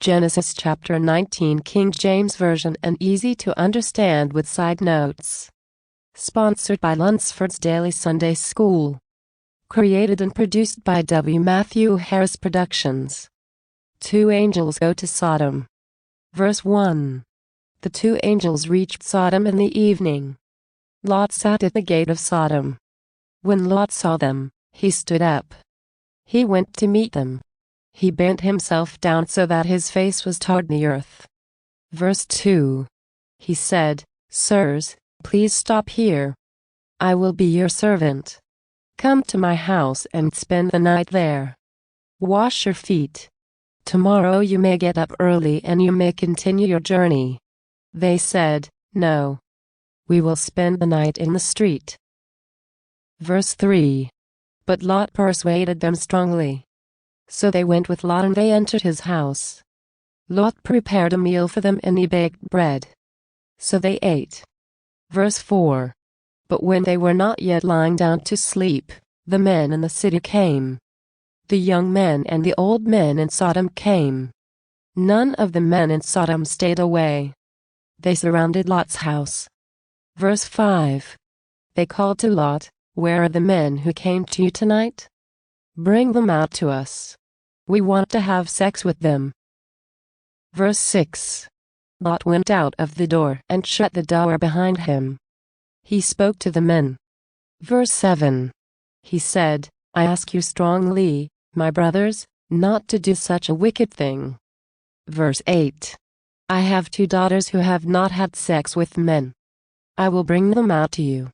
Genesis chapter 19, King James Version, and easy to understand with side notes. Sponsored by Lunsford's Daily Sunday School. Created and produced by W. Matthew Harris Productions. 2 angels go to Sodom. Verse 1. The 2 angels reached Sodom in the evening. Lot sat at the gate of Sodom. When Lot saw them, he stood up. He went to meet them. He bent himself down so that his face was toward the earth. Verse 2. He said, "Sirs, please stop here. I will be your servant. Come to my house and spend the night there. Wash your feet. Tomorrow you may get up early and you may continue your journey." They said, "No. We will spend the night in the street." Verse 3. But Lot persuaded them strongly. So they went with Lot and they entered his house. Lot prepared a meal for them and he baked bread. So they ate. Verse 4. But when they were not yet lying down to sleep, the men in the city came. The young men and the old men in Sodom came. None of the men in Sodom stayed away. They surrounded Lot's house. Verse 5. They called to Lot, "Where are the men who came to you tonight? Bring them out to us. We want to have sex with them." Verse 6. Lot went out of the door and shut the door behind him. He spoke to the men. Verse 7. He said, "I ask you strongly, my brothers, not to do such a wicked thing." Verse 8. "I have 2 daughters who have not had sex with men. I will bring them out to you.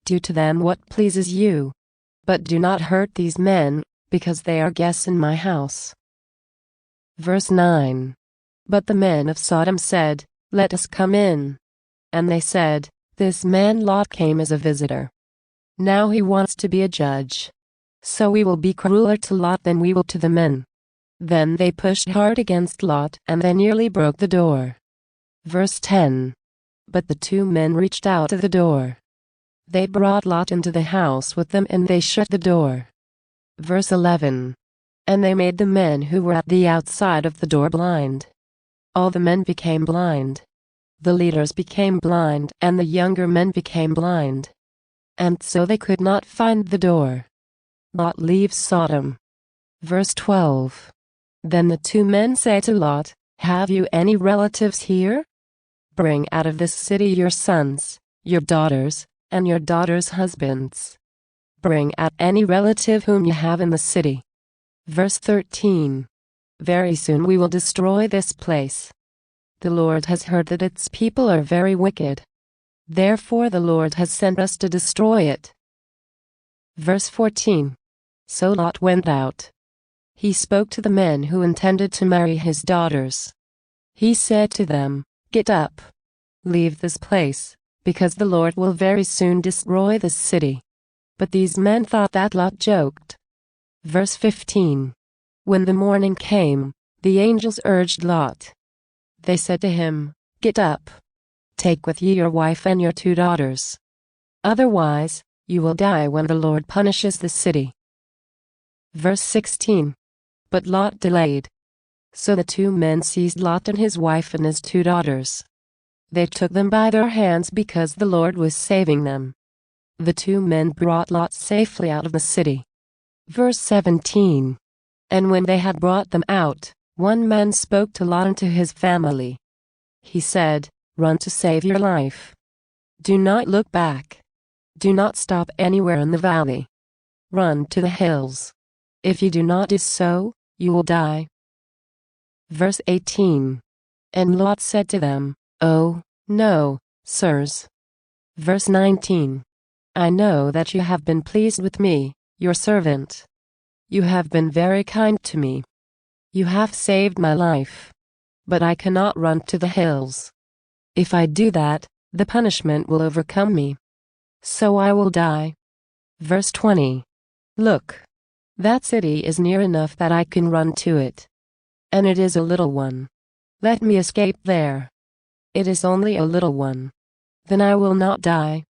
Do to them what pleases you. But do not hurt these men, because they are guests in my house." Verse 9. But the men of Sodom said, "Let us come in." And they said, "This man Lot came as a visitor. Now he wants to be a judge. So we will be crueler to Lot than we will to the men." Then they pushed hard against Lot and they nearly broke the door. Verse 10. But the 2 men reached out to the door. They brought Lot into the house with them and they shut the door. Verse 11. And they made the men who were at the outside of the door blind. All the men became blind. The leaders became blind and the younger men became blind. And so they could not find the door. Lot leaves Sodom. Verse 12. Then the 2 men say to Lot, "Have you any relatives here? Bring out of this city your sons, your daughters, and your daughters' husbands. Bring out any relative whom you have in the city." Verse 13. Very soon we will destroy this place. The Lord has heard that its people are very wicked. Therefore the Lord has sent us to destroy it. Verse 14. So Lot went out. He spoke to the men who intended to marry his daughters. He said to them, "Get up. Leave this place, because the Lord will very soon destroy this city." But these men thought that Lot joked. Verse 15. When the morning came, the angels urged Lot. They said to him, "Get up. Take with you your wife and your 2 daughters. Otherwise, you will die when the Lord punishes the city." Verse 16. But Lot delayed. So the 2 men seized Lot and his wife and his 2 daughters. They took them by their hands because the Lord was saving them. The 2 men brought Lot safely out of the city. Verse 17. And when they had brought them out, one man spoke to Lot and to his family. He said, "Run to save your life. Do not look back. Do not stop anywhere in the valley. Run to the hills. If you do not do so, you will die." Verse 18. And Lot said to them, "Oh, no, sirs." Verse 19. "I know that you have been pleased with me, your servant. You have been very kind to me. You have saved my life. But I cannot run to the hills. If I do that, the punishment will overcome me. So I will die." Verse 20. "Look. That city is near enough that I can run to it. And it is a little one. Let me escape there. It is only a little one. Then I will not die."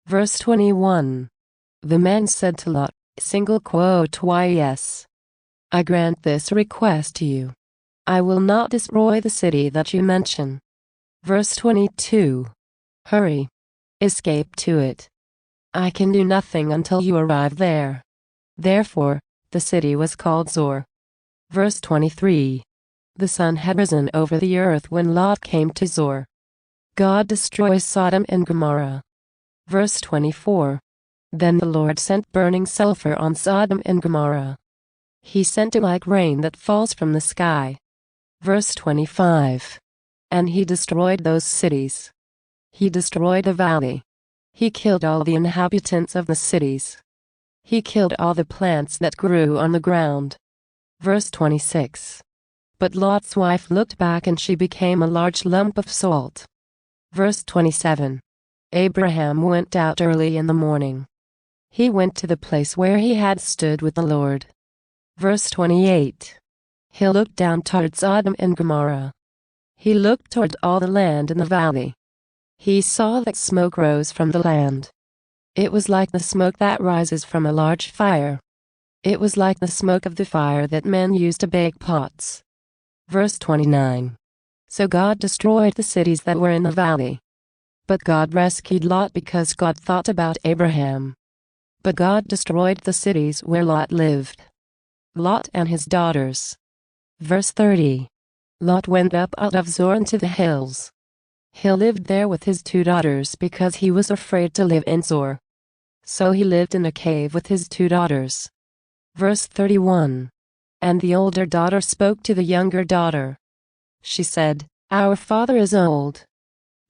Verse 21. The man said to Lot, "Yes, I grant this request to you. I will not destroy the city that you mention. Verse 22. Hurry. Escape to it. I can do nothing until you arrive there. Therefore, the city was called Zor. Verse 23. The sun had risen over the earth when Lot came to Zor. God destroys Sodom and Gomorrah. Verse 24. Then the Lord sent burning sulfur on Sodom and Gomorrah. He sent it like rain that falls from the sky. Verse 25. And he destroyed those cities. He destroyed the valley. He killed all the inhabitants of the cities. He killed all the plants that grew on the ground. Verse 26. But Lot's wife looked back and she became a large lump of salt. Verse 27. Abraham went out early in the morning. He went to the place where he had stood with the Lord. Verse 28. He looked down toward Sodom and Gomorrah. He looked toward all the land in the valley. He saw that smoke rose from the land. It was like the smoke that rises from a large fire. It was like the smoke of the fire that men use to bake pots. Verse 29. So God destroyed the cities that were in the valley. But God rescued Lot because God thought about Abraham. But God destroyed the cities where Lot lived. Lot and his daughters. Verse 30. Lot went up out of Zor into the hills. He lived there with his 2 daughters because he was afraid to live in Zor. So he lived in a cave with his 2 daughters. Verse 31. And the older daughter spoke to the younger daughter. She said, Our father is old.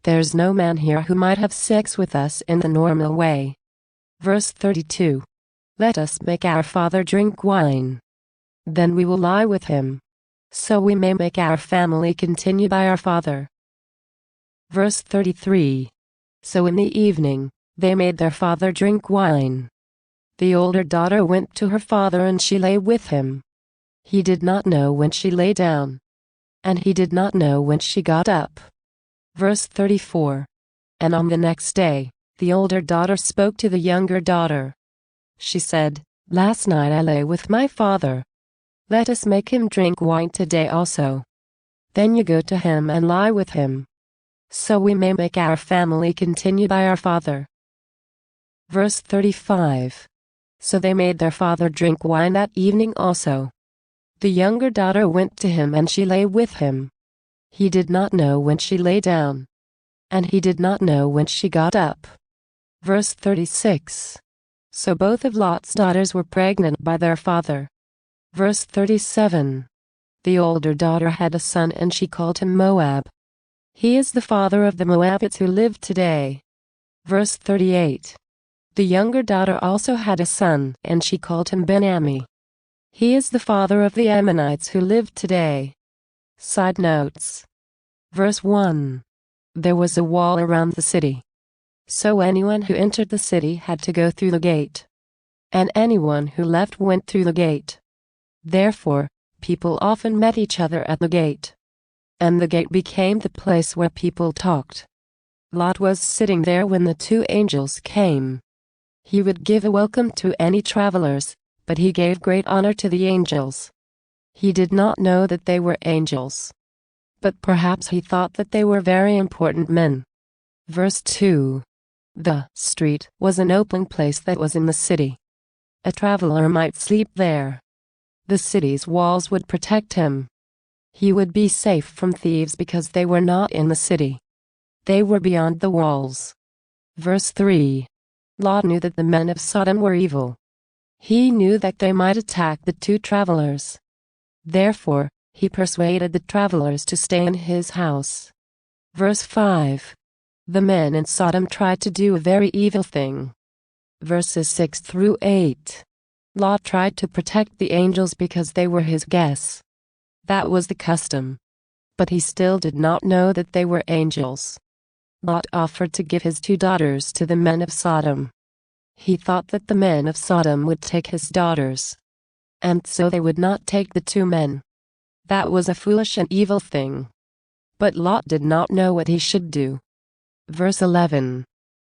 There's no man here who might have sex with us in the normal way. Verse 32. Let us make our father drink wine. Then we will lie with him, so we may make our family continue by our father. Verse 33. So in the evening, they made their father drink wine. The older daughter went to her father and she lay with him. He did not know when she lay down, and he did not know when she got up. Verse 34. And on the next day, the older daughter spoke to the younger daughter. She said, Last night I lay with my father. Let us make him drink wine today also. Then you go to him and lie with him, so we may make our family continue by our father. Verse 35. So they made their father drink wine that evening also. The younger daughter went to him and she lay with him. He did not know when she lay down, and he did not know when she got up. Verse 36. So both of Lot's daughters were pregnant by their father. Verse 37. The older daughter had a son and she called him Moab. He is the father of the Moabites who live today. Verse 38. The younger daughter also had a son and she called him Ben-Ammi. He is the father of the Ammonites who live today. Side notes. Verse 1. There was a wall around the city. So anyone who entered the city had to go through the gate, and anyone who left went through the gate. Therefore, people often met each other at the gate, and the gate became the place where people talked. Lot was sitting there when the 2 angels came. He would give a welcome to any travelers, but he gave great honor to the angels. He did not know that they were angels, but perhaps he thought that they were very important men. Verse 2. The street was an open place that was in the city. A traveler might sleep there. The city's walls would protect him. He would be safe from thieves because they were not in the city. They were beyond the walls. Verse 3. Lot knew that the men of Sodom were evil. He knew that they might attack the 2 travelers. Therefore, he persuaded the travelers to stay in his house. Verse 5. The men in Sodom tried to do a very evil thing. Verses 6 through 8. Lot tried to protect the angels because they were his guests. That was the custom. But he still did not know that they were angels. Lot offered to give his 2 daughters to the men of Sodom. He thought that the men of Sodom would take his daughters, and so they would not take the 2 men. That was a foolish and evil thing. But Lot did not know what he should do. Verse 11.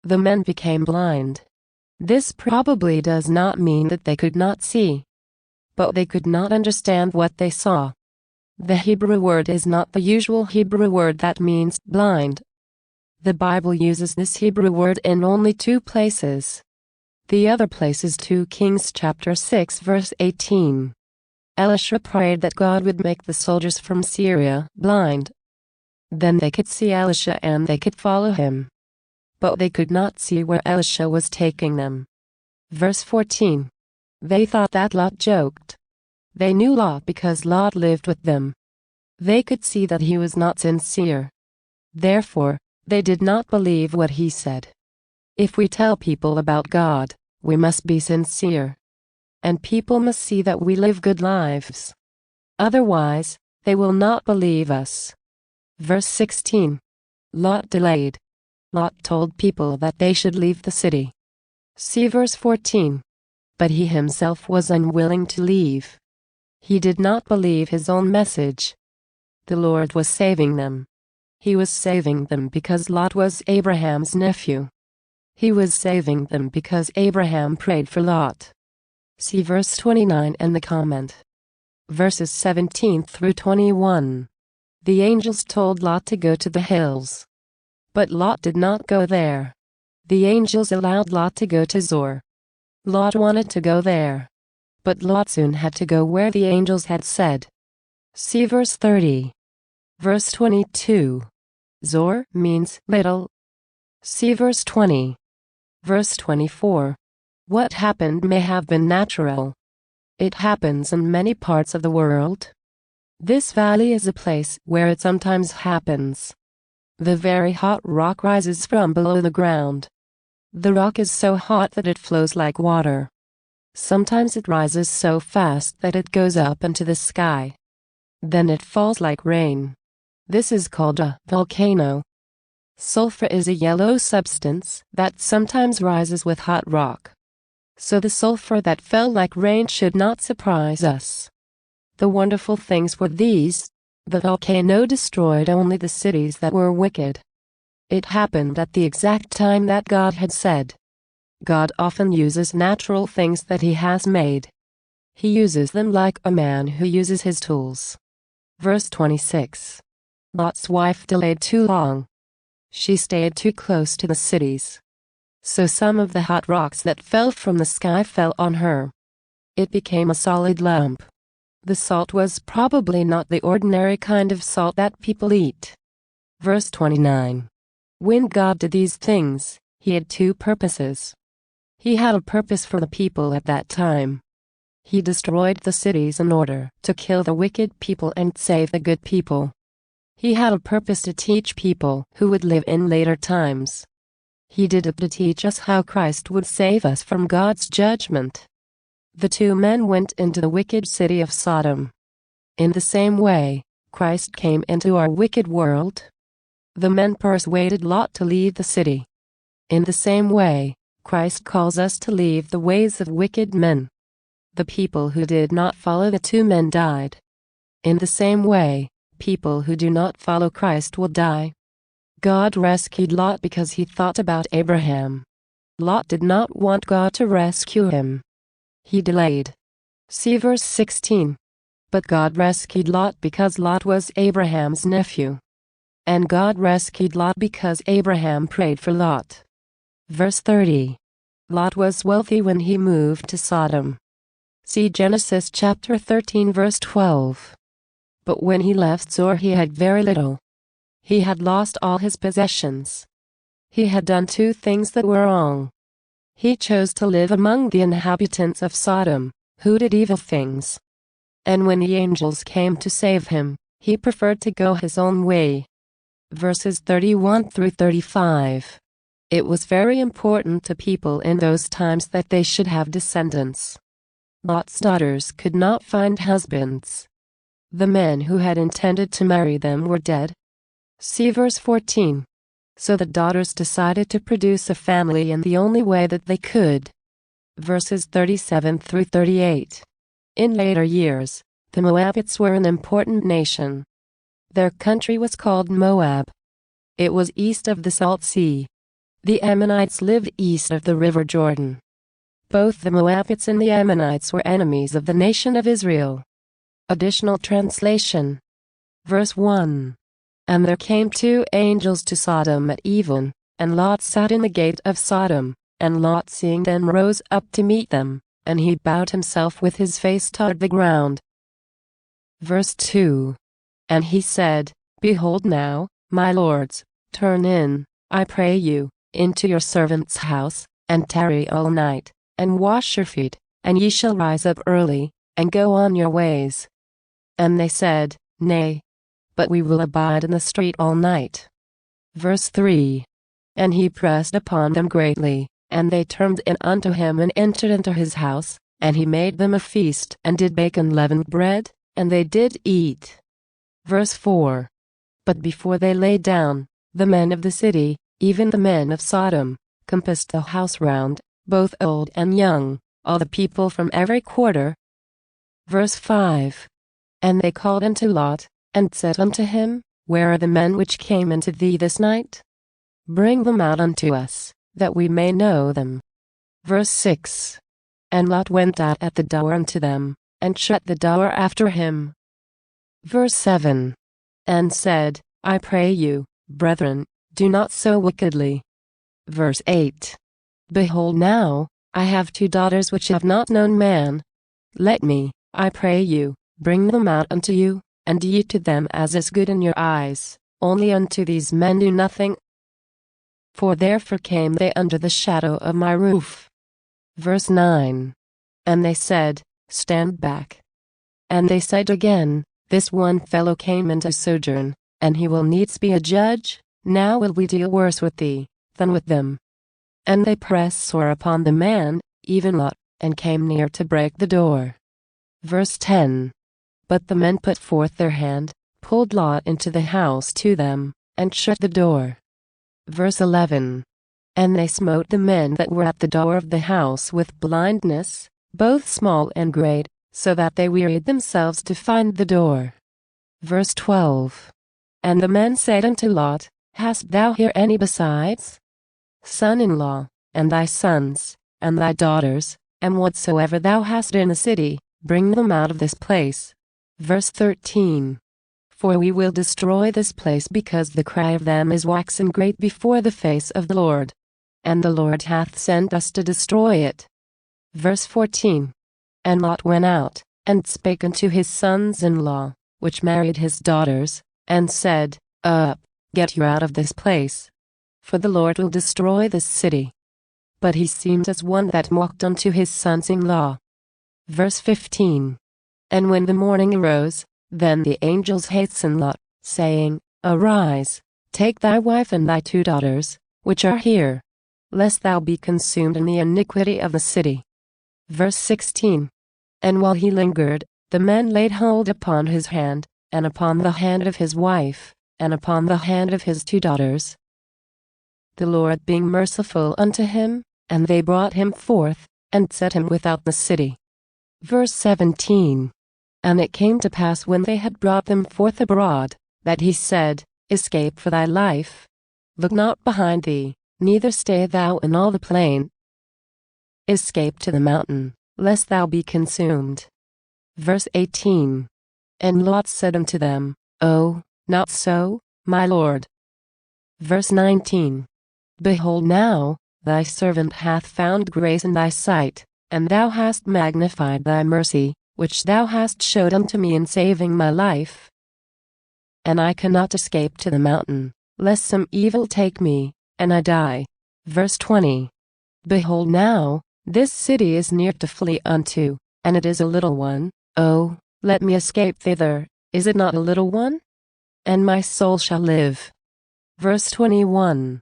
The men became blind. This probably does not mean that they could not see, but they could not understand what they saw. The Hebrew word is not the usual Hebrew word that means blind. The Bible uses this Hebrew word in only 2 places. The other place is 2 Kings chapter 6 verse 18. Elisha prayed that God would make the soldiers from Syria blind. Then they could see Elisha and they could follow him. But they could not see where Elisha was taking them. Verse 14. They thought that Lot joked. They knew Lot because Lot lived with them. They could see that he was not sincere. Therefore, they did not believe what he said. If we tell people about God, we must be sincere. And people must see that we live good lives. Otherwise, they will not believe us. Verse 16. Lot delayed. Lot told people that they should leave the city. See verse 14. But he himself was unwilling to leave. He did not believe his own message. The Lord was saving them. He was saving them because Lot was Abraham's nephew. He was saving them because Abraham prayed for Lot. See verse 29 and the comment. Verses 17 through 21. The angels told Lot to go to the hills. But Lot did not go there. The angels allowed Lot to go to Zoar. Lot wanted to go there. But Lot soon had to go where the angels had said. See verse 30. Verse 22. Zoar means little. See verse 20. Verse 24. What happened may have been natural. It happens in many parts of the world. This valley is a place where it sometimes happens. The very hot rock rises from below the ground. The rock is so hot that it flows like water. Sometimes it rises so fast that it goes up into the sky. Then it falls like rain. This is called a volcano. Sulfur is a yellow substance that sometimes rises with hot rock. So the sulfur that fell like rain should not surprise us. The wonderful things were these: the volcano destroyed only the cities that were wicked. It happened at the exact time that God had said. God often uses natural things that He has made. He uses them like a man who uses his tools. Verse 26. Lot's wife delayed too long. She stayed too close to the cities. So some of the hot rocks that fell from the sky fell on her. It became a solid lump. The salt was probably not the ordinary kind of salt that people eat. Verse 29. When God did these things, He had 2 purposes. He had a purpose for the people at that time. He destroyed the cities in order to kill the wicked people and save the good people. He had a purpose to teach people who would live in later times. He did it to teach us how Christ would save us from God's judgment. The 2 men went into the wicked city of Sodom. In the same way, Christ came into our wicked world. The men persuaded Lot to leave the city. In the same way, Christ calls us to leave the ways of wicked men. The people who did not follow the 2 men died. In the same way, people who do not follow Christ will die. God rescued Lot because he thought about Abraham. Lot did not want God to rescue him. He delayed. See verse 16. But God rescued Lot because Lot was Abraham's nephew. And God rescued Lot because Abraham prayed for Lot. Verse 30. Lot was wealthy when he moved to Sodom. See Genesis chapter 13 verse 12. But when he left Zoar he had very little. He had lost all his possessions. He had done 2 things that were wrong. He chose to live among the inhabitants of Sodom, who did evil things. And when the angels came to save him, he preferred to go his own way. Verses 31 through 35. It was very important to people in those times that they should have descendants. Lot's daughters could not find husbands. The men who had intended to marry them were dead. See verse 14. So the daughters decided to produce a family in the only way that they could. Verses 37 through 38. In later years, the Moabites were an important nation. Their country was called Moab. It was east of the Salt Sea. The Ammonites lived east of the river Jordan. Both the Moabites and the Ammonites were enemies of the nation of Israel. Additional translation. Verse 1. And there came 2 angels to Sodom at even, and Lot sat in the gate of Sodom, and Lot seeing them rose up to meet them, and he bowed himself with his face toward the ground. Verse 2. And he said, Behold now, my lords, turn in, I pray you, into your servant's house, and tarry all night, and wash your feet, and ye shall rise up early, and go on your ways. And they said, Nay, but we will abide in the street all night. Verse 3. And he pressed upon them greatly, and they turned in unto him and entered into his house, and he made them a feast, and did bake unleavened bread, and they did eat. Verse 4. But before they lay down, the men of the city, even the men of Sodom, compassed the house round, both old and young, all the people from every quarter. Verse 5. And they called unto Lot, and said unto him, Where are the men which came unto thee this night? Bring them out unto us, that we may know them. Verse 6. And Lot went out at the door unto them, and shut the door after him. Verse 7. And said, I pray you, brethren, do not so wickedly. Verse 8. Behold now, I have 2 daughters which have not known man. Let me, I pray you, bring them out unto you, and ye to them as is good in your eyes, only unto these men do nothing. For therefore came they under the shadow of my roof. Verse 9. And they said, Stand back. And they said again, This one fellow came into sojourn, and he will needs be a judge, now will we deal worse with thee, than with them. And they pressed sore upon the man, even Lot, and came near to break the door. Verse 10. But the men put forth their hand, pulled Lot into the house to them, and shut the door. Verse 11. And they smote the men that were at the door of the house with blindness, both small and great, so that they wearied themselves to find the door. Verse 12. And the men said unto Lot, Hast thou here any besides? Son-in-law, and thy sons, and thy daughters, and whatsoever thou hast in the city, bring them out of this place. Verse 13. For we will destroy this place because the cry of them is waxen great before the face of the Lord. And the Lord hath sent us to destroy it. Verse 14. And Lot went out, and spake unto his sons-in-law, which married his daughters, and said, Up, get you out of this place. For the Lord will destroy this city. But he seemed as one that mocked unto his sons-in-law. Verse 15. And when the morning arose, then the angels hastened Lot, saying, Arise, take thy wife and thy 2 daughters, which are here, lest thou be consumed in the iniquity of the city. Verse 16. And while he lingered, the men laid hold upon his hand, and upon the hand of his wife, and upon the hand of his 2 daughters. The Lord being merciful unto him, and they brought him forth, and set him without the city. Verse 17. And it came to pass when they had brought them forth abroad, that he said, Escape for thy life. Look not behind thee, neither stay thou in all the plain. Escape to the mountain, lest thou be consumed. Verse 18. And Lot said unto them, Oh, not so, my lord. Verse 19. Behold now, thy servant hath found grace in thy sight, and thou hast magnified thy mercy, which thou hast showed unto me in saving my life. And I cannot escape to the mountain, lest some evil take me, and I die. Verse 20. Behold now, this city is near to flee unto, and it is a little one. Oh, let me escape thither, is it not a little one? And my soul shall live. Verse 21.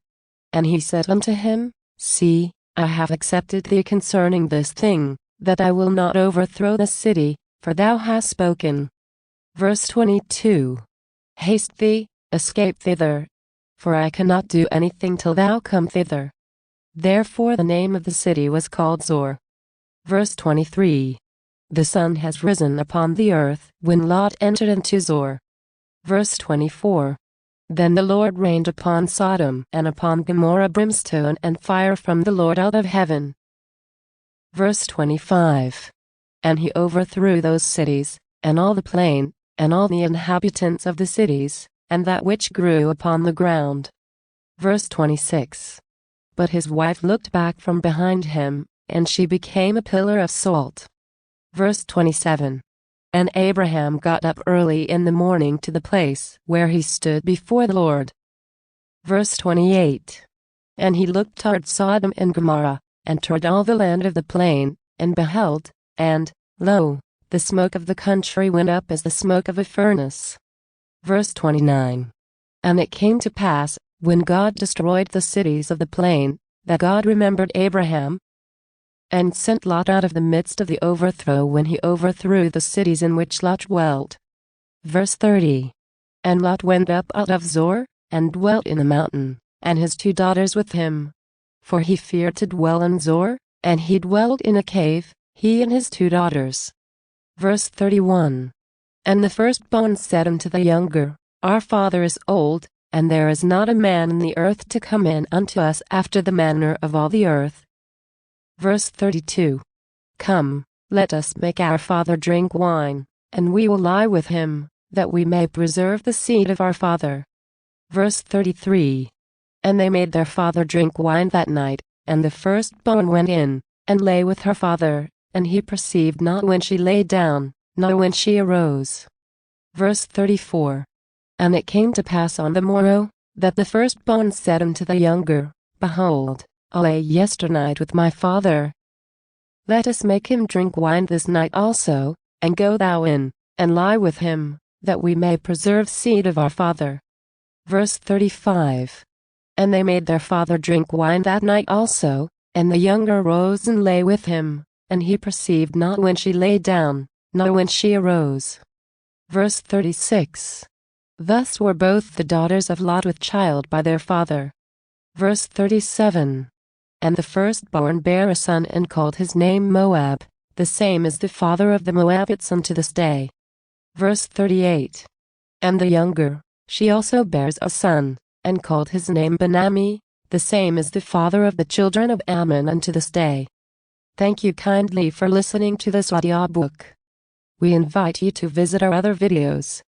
And he said unto him, See, I have accepted thee concerning this thing, that I will not overthrow the city, for thou hast spoken. Verse 22. Haste thee, escape thither, for I cannot do anything till thou come thither. Therefore the name of the city was called Zor. Verse 23. The sun has risen upon the earth when Lot entered into Zor. Verse 24. Then the Lord rained upon Sodom and upon Gomorrah brimstone and fire from the Lord out of heaven. Verse 25. And he overthrew those cities, and all the plain, and all the inhabitants of the cities, and that which grew upon the ground. Verse 26. But his wife looked back from behind him, and she became a pillar of salt. Verse 27. And Abraham got up early in the morning to the place where he stood before the Lord. Verse 28. And he looked toward Sodom and Gomorrah, and toward all the land of the plain, and beheld, and, lo, the smoke of the country went up as the smoke of a furnace. Verse 29. And it came to pass, when God destroyed the cities of the plain, that God remembered Abraham, and sent Lot out of the midst of the overthrow when he overthrew the cities in which Lot dwelt. Verse 30. And Lot went up out of Zoar, and dwelt in the mountain, and his 2 daughters with him. For he feared to dwell in Zoar, and he dwelt in a cave, he and his 2 daughters. Verse 31. And the firstborn said unto the younger, Our father is old, and there is not a man in the earth to come in unto us after the manner of all the earth. Verse 32. Come, let us make our father drink wine, and we will lie with him, that we may preserve the seed of our father. Verse 33. And they made their father drink wine that night, and the firstborn went in, and lay with her father, and he perceived not when she lay down, nor when she arose. Verse 34. And it came to pass on the morrow, that the firstborn said unto the younger, Behold, I lay yesternight with my father. Let us make him drink wine this night also, and go thou in, and lie with him, that we may preserve seed of our father. Verse 35. And they made their father drink wine that night also, and the younger arose and lay with him, and he perceived not when she lay down, nor when she arose. Verse 36. Thus were both the daughters of Lot with child by their father. Verse 37. And the firstborn bare a son and called his name Moab, the same is the father of the Moabites unto this day. Verse 38. And the younger, she also bears a son, and called his name Ben-Ammi, the same is the father of the children of Ammon unto this day. Thank you kindly for listening to this audiobook. We invite you to visit our other videos.